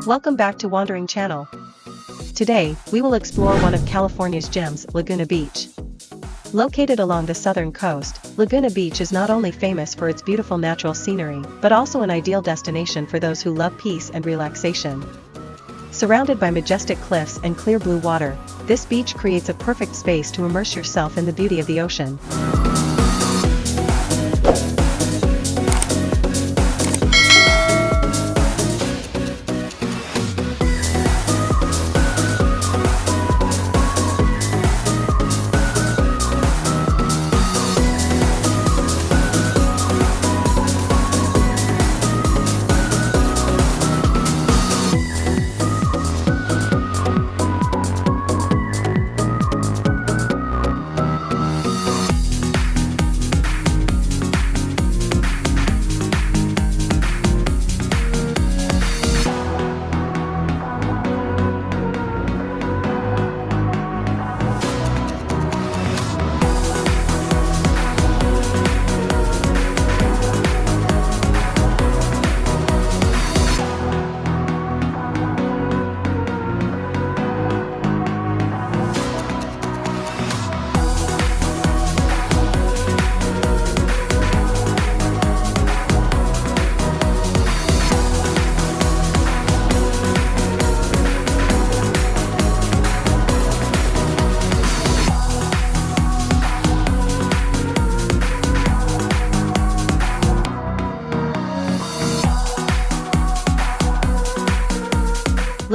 Welcome back to Wandering Channel. Today, we will explore one of California's gems, Laguna Beach. Located along the southern coast, Laguna Beach is not only famous for its beautiful natural scenery, but also an ideal destination for those who love peace and relaxation. Surrounded by majestic cliffs and clear blue water, this beach creates a perfect space to immerse yourself in the beauty of the ocean.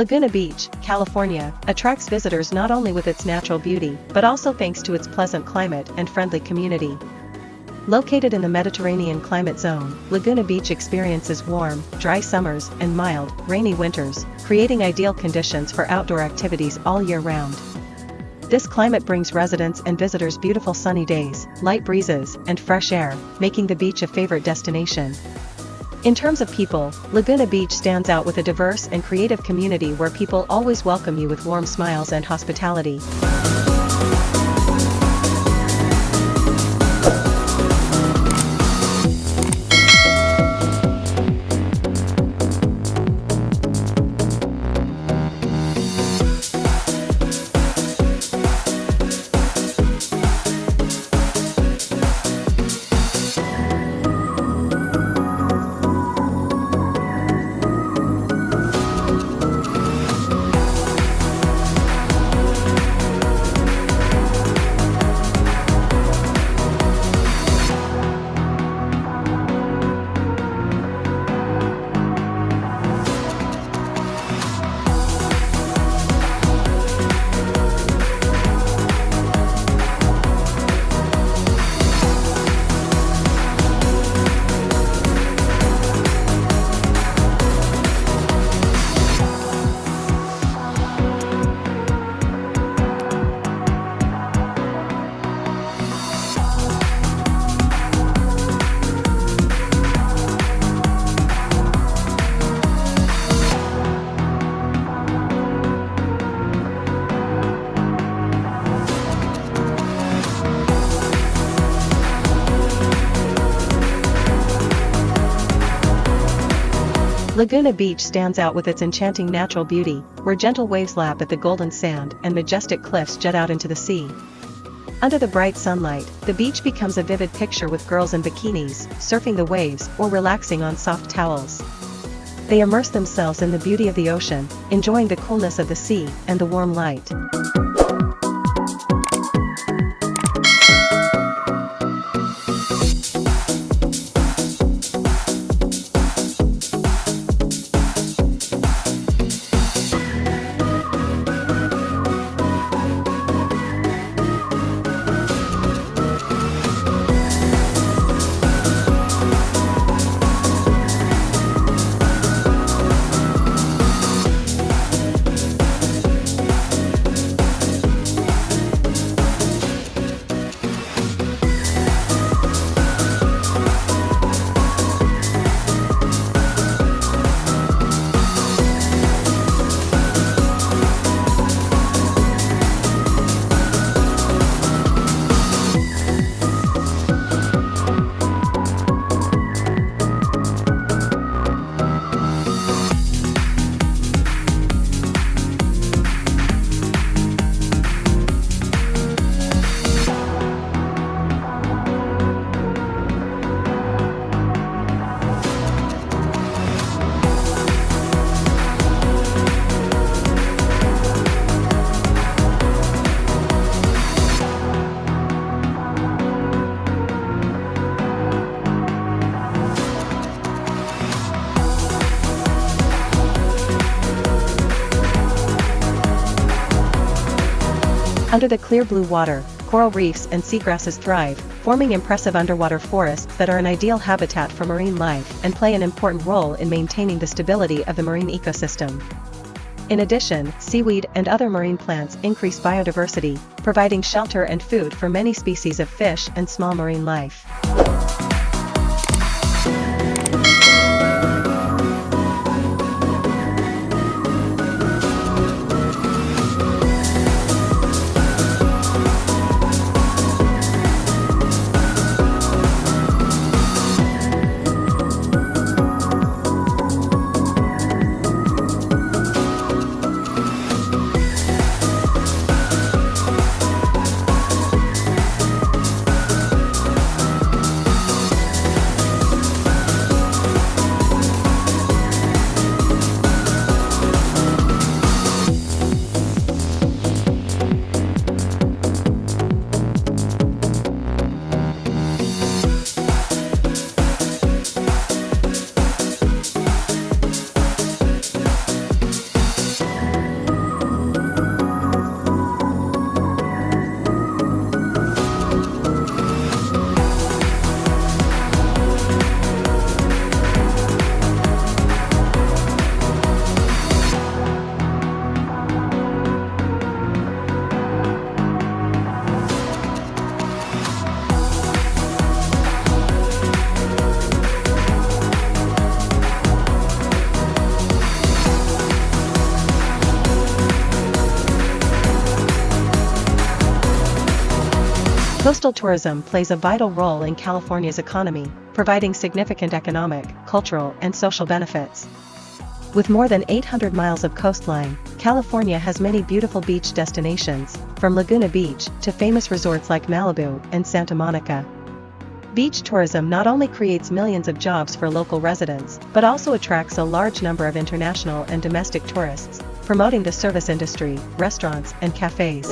Laguna Beach, California, attracts visitors not only with its natural beauty, but also thanks to its pleasant climate and friendly community. Located in the Mediterranean climate zone, Laguna Beach experiences warm, dry summers and mild, rainy winters, creating ideal conditions for outdoor activities all year round. This climate brings residents and visitors beautiful sunny days, light breezes, and fresh air, making the beach a favorite destination. In terms of people, Laguna Beach stands out with a diverse and creative community where people always welcome you with warm smiles and hospitality. Laguna Beach stands out with its enchanting natural beauty, where gentle waves lap at the golden sand and majestic cliffs jut out into the sea. Under the bright sunlight, the beach becomes a vivid picture with girls in bikinis, surfing the waves or relaxing on soft towels. They immerse themselves in the beauty of the ocean, enjoying the coolness of the sea and the warm light. Under the clear blue water, coral reefs and seagrasses thrive, forming impressive underwater forests that are an ideal habitat for marine life and play an important role in maintaining the stability of the marine ecosystem. In addition, seaweed and other marine plants increase biodiversity, providing shelter and food for many species of fish and small marine life. Coastal tourism plays a vital role in California's economy, providing significant economic, cultural, and social benefits. With more than 800 miles of coastline, California has many beautiful beach destinations, from Laguna Beach to famous resorts like Malibu and Santa Monica. Beach tourism not only creates millions of jobs for local residents, but also attracts a large number of international and domestic tourists, promoting the service industry, restaurants, and cafes.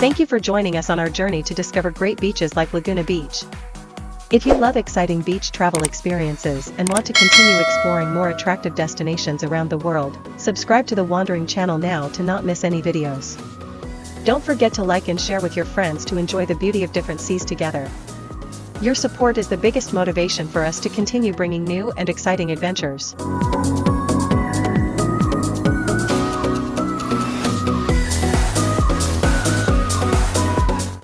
Thank you for joining us on our journey to discover great beaches like Laguna Beach. If you love exciting beach travel experiences and want to continue exploring more attractive destinations around the world, subscribe to the Wandering channel now to not miss any videos. Don't forget to like and share with your friends to enjoy the beauty of different seas together. Your support is the biggest motivation for us to continue bringing new and exciting adventures.